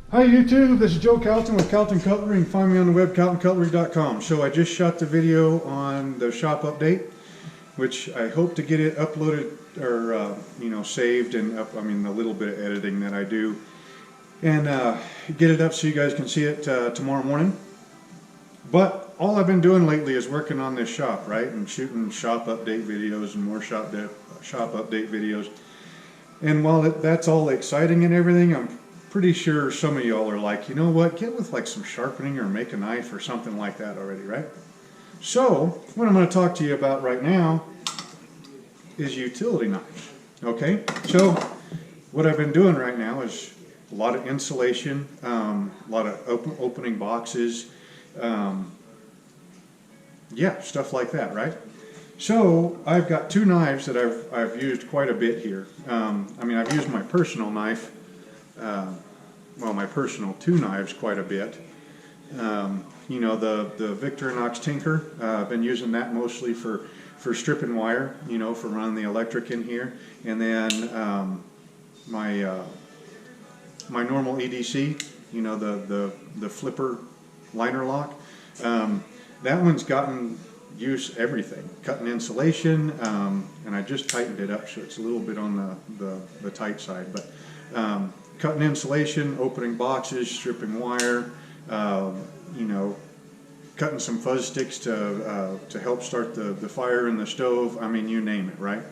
Hi YouTube, this is Joe Calton with Calton Cutlery. You can find me on the web caltoncutlery.com. So I just shot the video on the shop update, which I hope to get it uploaded or saved and up. I mean, a little bit of editing that I do, and get it up so you guys can see it tomorrow morning. But all I've been doing lately is working on this shop, right, and shooting shop update videos and more shop update videos. And while that's all exciting and everything, I'm pretty sure some of y'all are like, you know what, get with like some sharpening or make a knife or something like that already, right? So what I'm going to talk to you about right now is utility knives. Okay, so what I've been doing right now is a lot of insulation, a lot of opening boxes, yeah, stuff like that, right? So I've got two knives that I've used quite a bit here. I mean, I've used my personal knife, well, my personal two knives quite a bit. You know, the Victorinox Tinker, I've been using that mostly for stripping wire, you know, for running the electric in here. And then my normal EDC, you know, the flipper liner lock, that one's gotten use everything, cutting insulation, and I just tightened it up so it's a little bit on the tight side, but cutting insulation, opening boxes, stripping wire, you know, cutting some fuzz sticks to help start the fire in the stove. I mean, you name it, right?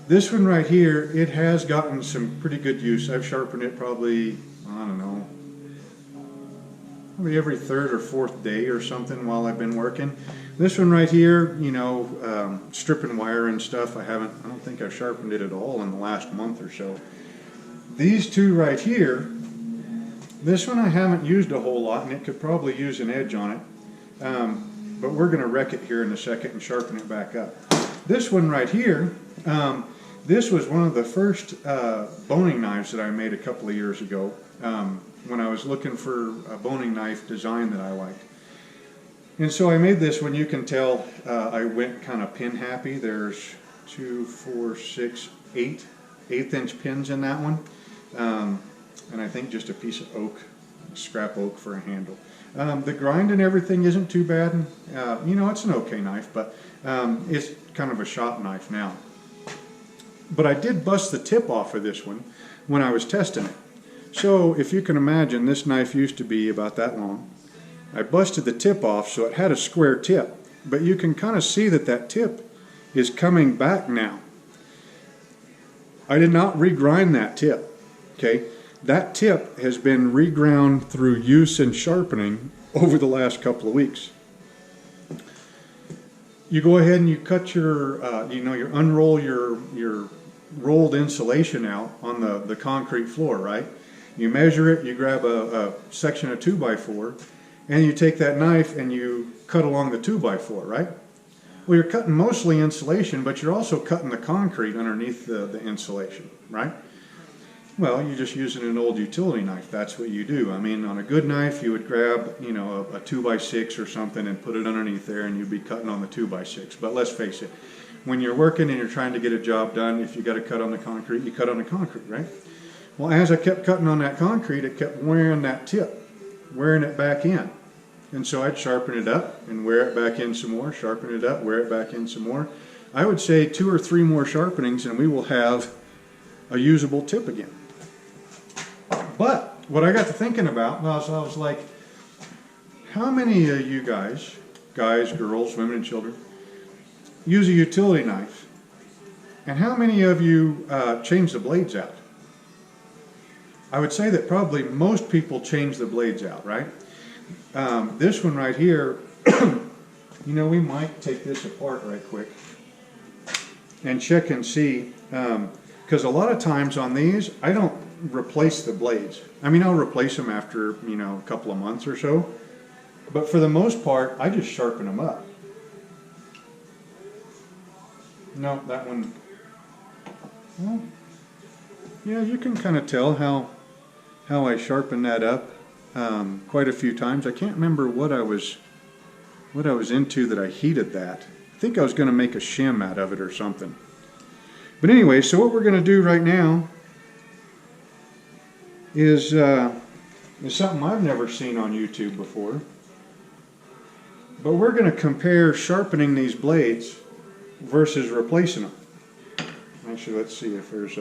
This one right here, it has gotten some pretty good use. I've sharpened it probably, I don't know, maybe every third or fourth day or something while I've been working. This one right here, you know, stripping wire and stuff, I don't think I've sharpened it at all in the last month or so. These two right here, this one I haven't used a whole lot, and it could probably use an edge on it, but we're going to wreck it here in a second and sharpen it back up. This one right here, this was one of the first boning knives that I made a couple of years ago, when I was looking for a boning knife design that I liked. And so I made this one. You can tell I went kind of pin happy. There's 2, 4, 6, 8 1/8-inch pins in that one. And I think just a piece of oak, scrap oak for a handle. The grind and everything isn't too bad. You know, it's an okay knife, but it's kind of a shop knife now. But I did bust the tip off of this one when I was testing it. So if you can imagine, this knife used to be about that long. I busted the tip off so it had a square tip, but you can kind of see that that tip is coming back now. I did not regrind that tip, okay? That tip has been reground through use and sharpening over the last couple of weeks. You go ahead and you cut your, you unroll your rolled insulation out on the concrete floor, right? You measure it, you grab a section of 2x4, and you take that knife and you cut along the 2x4, right? Well, you're cutting mostly insulation, but you're also cutting the concrete underneath the insulation, right? Well, you're just using an old utility knife. That's what you do. I mean, on a good knife, you would grab, you know, a 2x6 or something and put it underneath there, and you'd be cutting on the 2x6. But let's face it, when you're working and you're trying to get a job done, if you got to cut on the concrete, you cut on the concrete, right? Well, as I kept cutting on that concrete, it kept wearing that tip, wearing it back in. And so I'd sharpen it up and wear it back in some more, sharpen it up, wear it back in some more. I would say 2 or 3 more sharpenings and we will have a usable tip again. But what I got to thinking about was, I was like, how many of you guys, girls, women, and children, use a utility knife? And how many of you change the blades out? I would say that probably most people change the blades out, right? This one right here, you know, we might take this apart right quick and check and see, because a lot of times on these, I don't replace the blades. I mean, I'll replace them after, you know, a couple of months or so, but for the most part, I just sharpen them up. No, that one, well, yeah, you can kind of tell how I sharpen that up quite a few times. I can't remember what I was into that I heated that. I think I was going to make a shim out of it or something. But anyway, so what we're going to do right now is is something I've never seen on YouTube before. But we're going to compare sharpening these blades versus replacing them. Actually, let's see if there's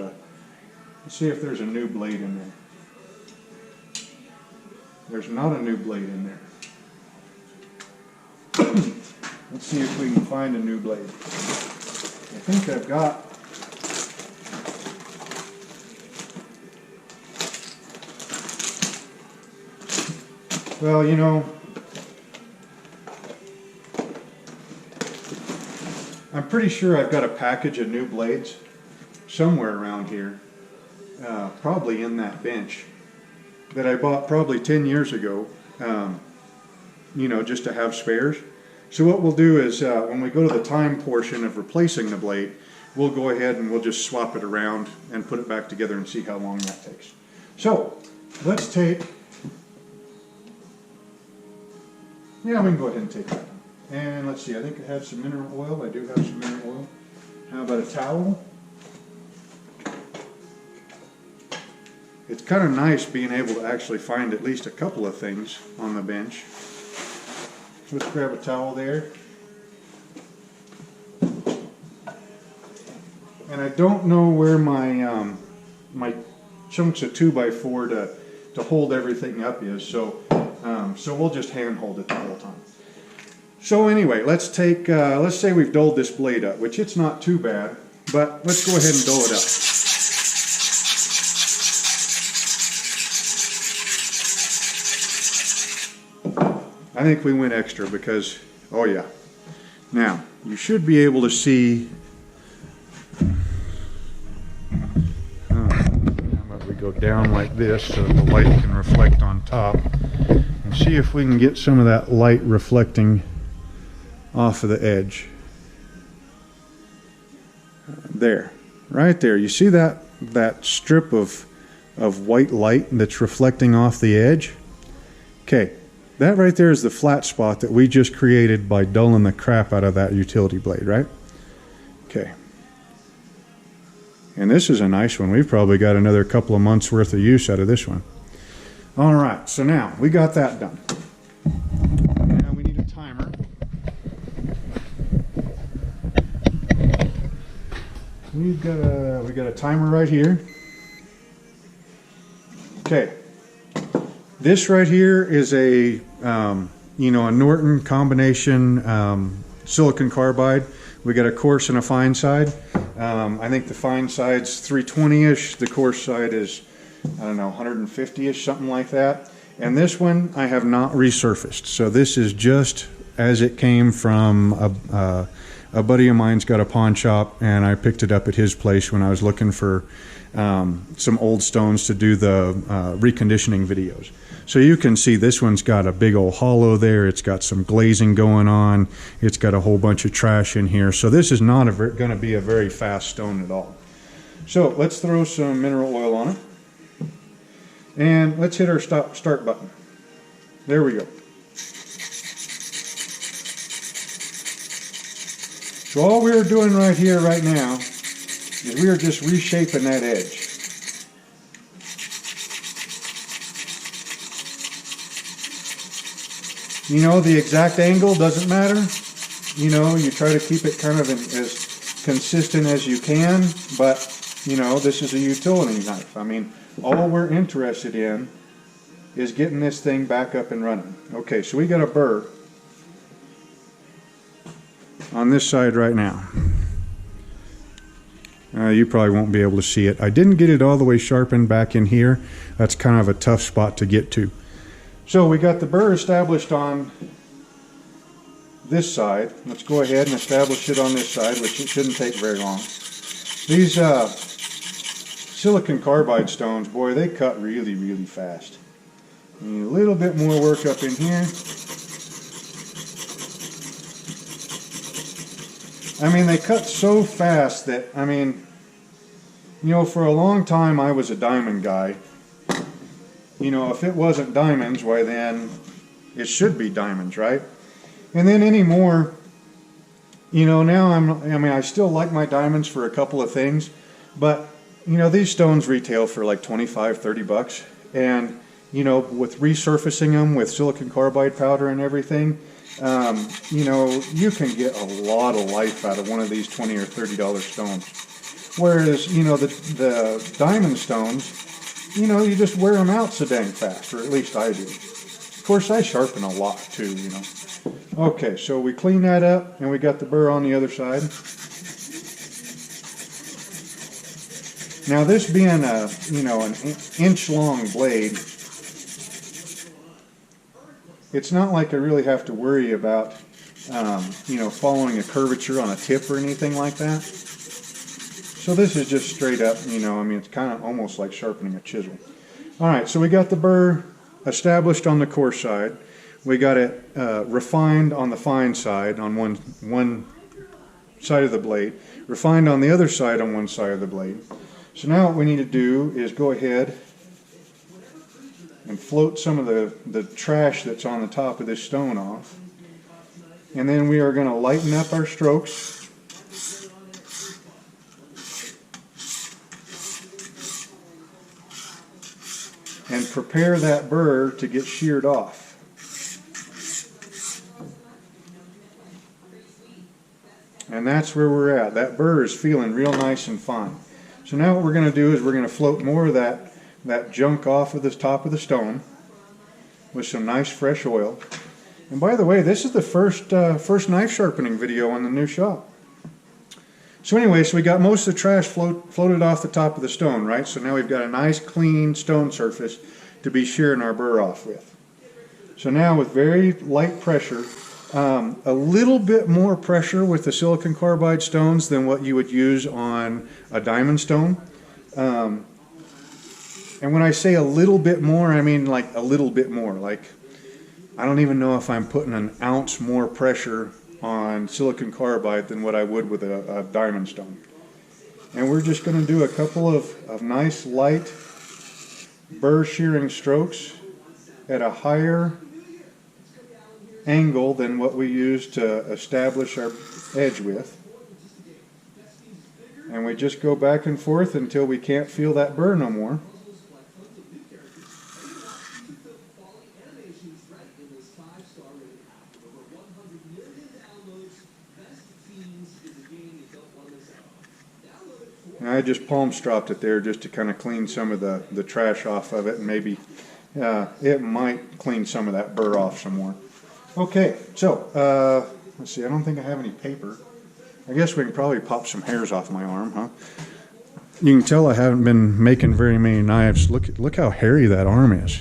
a new blade in there. There's not a new blade in there. Let's see if we can find a new blade. I think I've got well, you know, I'm pretty sure I've got a package of new blades somewhere around here, probably in that bench, that I bought probably 10 years ago, you know, just to have spares. So what we'll do is when we go to the time portion of replacing the blade, we'll go ahead and we'll just swap it around and put it back together and see how long that takes. So let's take, yeah, we can go ahead and take that. And let's see, I think I have some mineral oil. I do have some mineral oil. How about a towel? It's kind of nice being able to actually find at least a couple of things on the bench. So let's grab a towel there. And I don't know where my my chunks of 2x4 to hold everything up is, so so we'll just hand hold it the whole time. So anyway, let's take let's say we've dulled this blade up, which it's not too bad, but let's go ahead and dull it up. I think we went extra because, oh yeah. Now, you should be able to see, how about we go down like this so the light can reflect on top, and see if we can get some of that light reflecting off of the edge. There, right there. You see that strip of white light that's reflecting off the edge? Okay. That right there is the flat spot that we just created by dulling the crap out of that utility blade, right? Okay. And this is a nice one. We've probably got another couple of months worth of use out of this one. All right, so now we got that done. Now we need a timer. We got a timer right here. Okay. This right here is a, you know, a Norton combination silicon carbide. We got a coarse and a fine side. I think the fine side's 320-ish. The coarse side is, I don't know, 150-ish, something like that. And this one I have not resurfaced. So this is just as it came from a buddy of mine's got a pawn shop, and I picked it up at his place when I was looking for some old stones to do the reconditioning videos. So you can see this one's got a big old hollow there. It's got some glazing going on. It's got a whole bunch of trash in here. So this is not going to be a very fast stone at all. So let's throw some mineral oil on it. And let's hit our start button. There we go. So all we're doing right here, right now, is we are just reshaping that edge. You know, the exact angle doesn't matter. You know, you try to keep it kind of as consistent as you can, but, you know, this is a utility knife. I mean, all we're interested in is getting this thing back up and running. Okay, so we got a burr on this side right now. You probably won't be able to see it. I didn't get it all the way sharpened back in here. That's kind of a tough spot to get to. So we got the burr established on this side. Let's go ahead and establish it on this side, which it shouldn't take very long. These silicon carbide stones, boy, they cut really, really fast. Need a little bit more work up in here. I mean, they cut so fast that, I mean, you know, for a long time I was a diamond guy. You know, if it wasn't diamonds, why then it should be diamonds, right? And then anymore, you know, now I mean, I still like my diamonds for a couple of things, but, you know, these stones retail for like 25, 30 bucks. And, you know, with resurfacing them with silicon carbide powder and everything, you know, you can get a lot of life out of one of these $20 or $30 stones. Whereas, you know, the diamond stones, you know, you just wear them out so dang fast, or at least I do. Of course, I sharpen a lot too, you know. Okay, so we clean that up, and we got the burr on the other side. Now, this being a, you know, an inch-long blade, it's not like I really have to worry about, you know, following a curvature on a tip or anything like that. So this is just straight up, you know, I mean, it's kind of almost like sharpening a chisel. All right, so we got the burr established on the coarse side. We got it refined on the fine side on one side of the blade, refined on the other side on one side of the blade. So now what we need to do is go ahead and float some of the trash that's on the top of this stone off. And then we are going to lighten up our strokes. And prepare that burr to get sheared off. And that's where we're at. That burr is feeling real nice and fine. So now what we're going to do is we're going to float more of that junk off of the top of the stone with some nice fresh oil. And by the way, this is the first knife sharpening video in the new shop. So anyway, so we got most of the trash floated off the top of the stone, right? So now we've got a nice clean stone surface to be shearing our burr off with. So now with very light pressure, a little bit more pressure with the silicon carbide stones than what you would use on a diamond stone. And when I say a little bit more, I mean like a little bit more. Like, I don't even know if I'm putting an ounce more pressure on silicon carbide than what I would with a diamond stone. And we're just going to do a couple of nice light burr shearing strokes at a higher angle than what we use to establish our edge with. And we just go back and forth until we can't feel that burr no more. And I just palm stropped it there just to kind of clean some of the trash off of it, and maybe it might clean some of that burr off some more. Okay, so let's see, I don't think I have any paper. I guess we can probably pop some hairs off my arm, huh? You can tell I haven't been making very many knives. Look how hairy that arm is.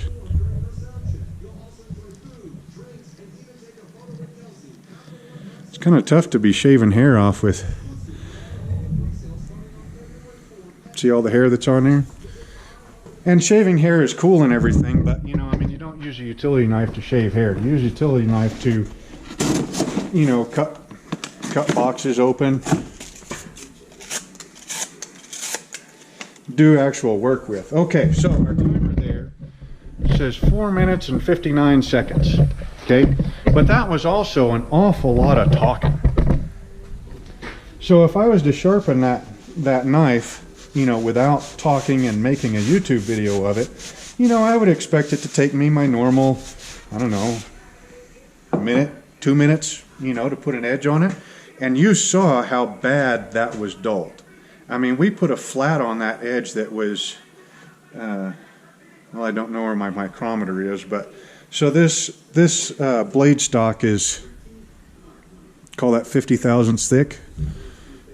It's kind of tough to be shaving hair off with. See all the hair that's on there? And shaving hair is cool and everything, but you know, I mean, you don't use a utility knife to shave hair. You use a utility knife to, you know, cut boxes open, do actual work with. Okay, so our timer there says 4 minutes and 59 seconds. Okay, but that was also an awful lot of talking. So if I was to sharpen that knife, you know, without talking and making a YouTube video of it, you know, I would expect it to take me my normal, I don't know, a minute, 2 minutes, you know, to put an edge on it. And you saw how bad that was dulled. I mean, we put a flat on that edge that was, well, I don't know where my micrometer is, but so this blade stock is, call that 50 thousandths thick.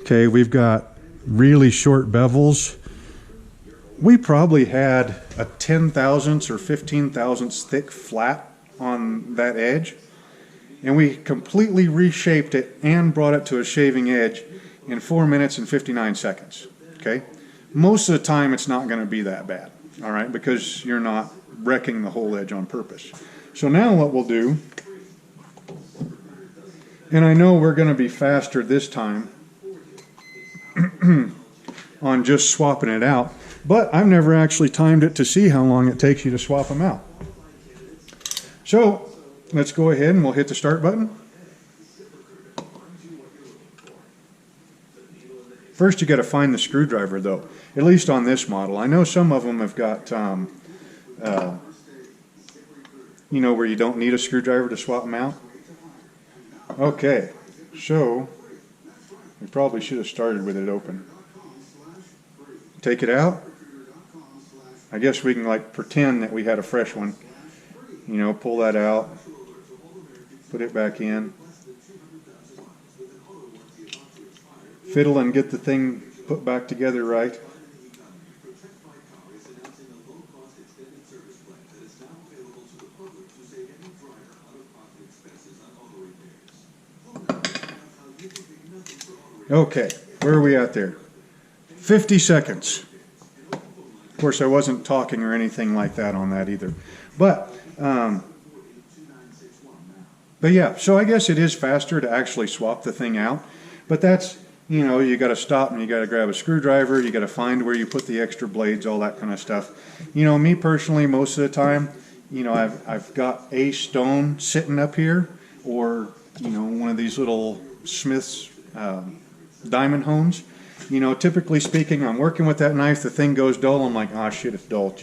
Okay, we've got really short bevels. We probably had a 10 thousandths or 15 thousandths thick flat on that edge, and we completely reshaped it and brought it to a shaving edge in 4 minutes and 59 seconds. Okay, most of the time it's not going to be that bad, all right, because you're not wrecking the whole edge on purpose. So now what we'll do, and I know we're going to be faster this time on just swapping it out, but I've never actually timed it to see how long it takes you to swap them out. So let's go ahead and we'll hit the start button. First you got to find the screwdriver though, at least on this model. I know some of them have got you know, where you don't need a screwdriver to swap them out. Okay, so we probably should have started with it open. Take it out. I guess we can like pretend that we had a fresh one. You know, pull that out, put it back in, fiddle and get the thing put back together right. Okay, where are we at there? 50 seconds. Of course, I wasn't talking or anything like that on that either. But yeah, so I guess it is faster to actually swap the thing out. But that's, you know, you got to stop and you got to grab a screwdriver. You got to find where you put the extra blades, all that kind of stuff. You know, me personally, most of the time, you know, I've got a stone sitting up here, or you know, one of these little Smith's diamond hones. You know, typically speaking, I'm working with that knife, the thing goes dull, I'm like, ah, shit, it's dull.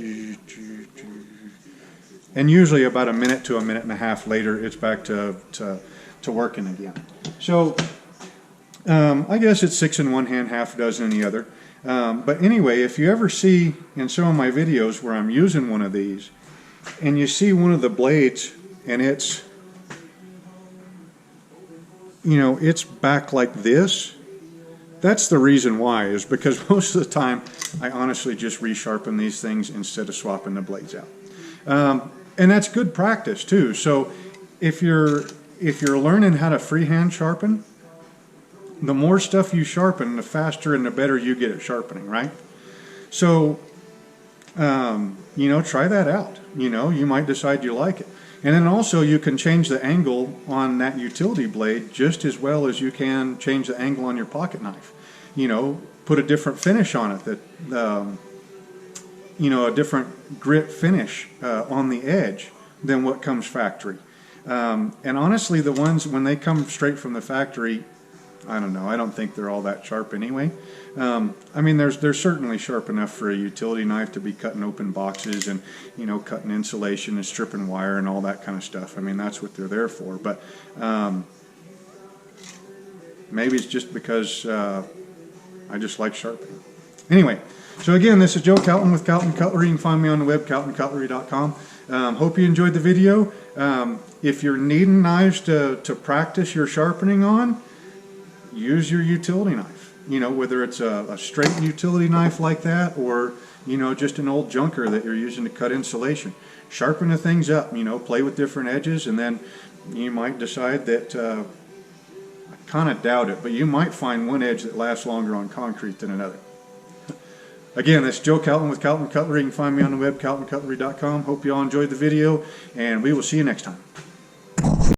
And usually about a minute to a minute and a half later, it's back to working again. So, I guess it's 6 in one hand, half a dozen in the other. But anyway, if you ever see in some of my videos where I'm using one of these, and you see one of the blades, and it's, you know, it's back like this, that's the reason why, is because most of the time I honestly just resharpen these things instead of swapping the blades out. And that's good practice too. So if you're learning how to freehand sharpen, the more stuff you sharpen, the faster and the better you get at sharpening, right? So, you know, try that out. You know, you might decide you like it. And then also you can change the angle on that utility blade just as well as you can change the angle on your pocket knife. You know, put a different finish on it, that you know, a different grit finish on the edge than what comes factory. And honestly, the ones when they come straight from the factory, I don't know, I don't think they're all that sharp anyway. I mean, they're certainly sharp enough for a utility knife to be cutting open boxes and, you know, cutting insulation and stripping wire and all that kind of stuff. I mean, that's what they're there for. But maybe it's just because I just like sharpening. Anyway, so again, this is Joe Calton with Calton Cutlery. You can find me on the web, caltoncutlery.com. Hope you enjoyed the video. If you're needing knives to practice your sharpening on, use your utility knife. You know, whether it's a straight utility knife like that, or, you know, just an old junker that you're using to cut insulation. Sharpen the things up, you know, play with different edges, and then you might decide that, I kind of doubt it, but you might find one edge that lasts longer on concrete than another. Again, that's Joe Calton with Calton Cutlery. You can find me on the web, caltoncutlery.com. Hope you all enjoyed the video, and we will see you next time.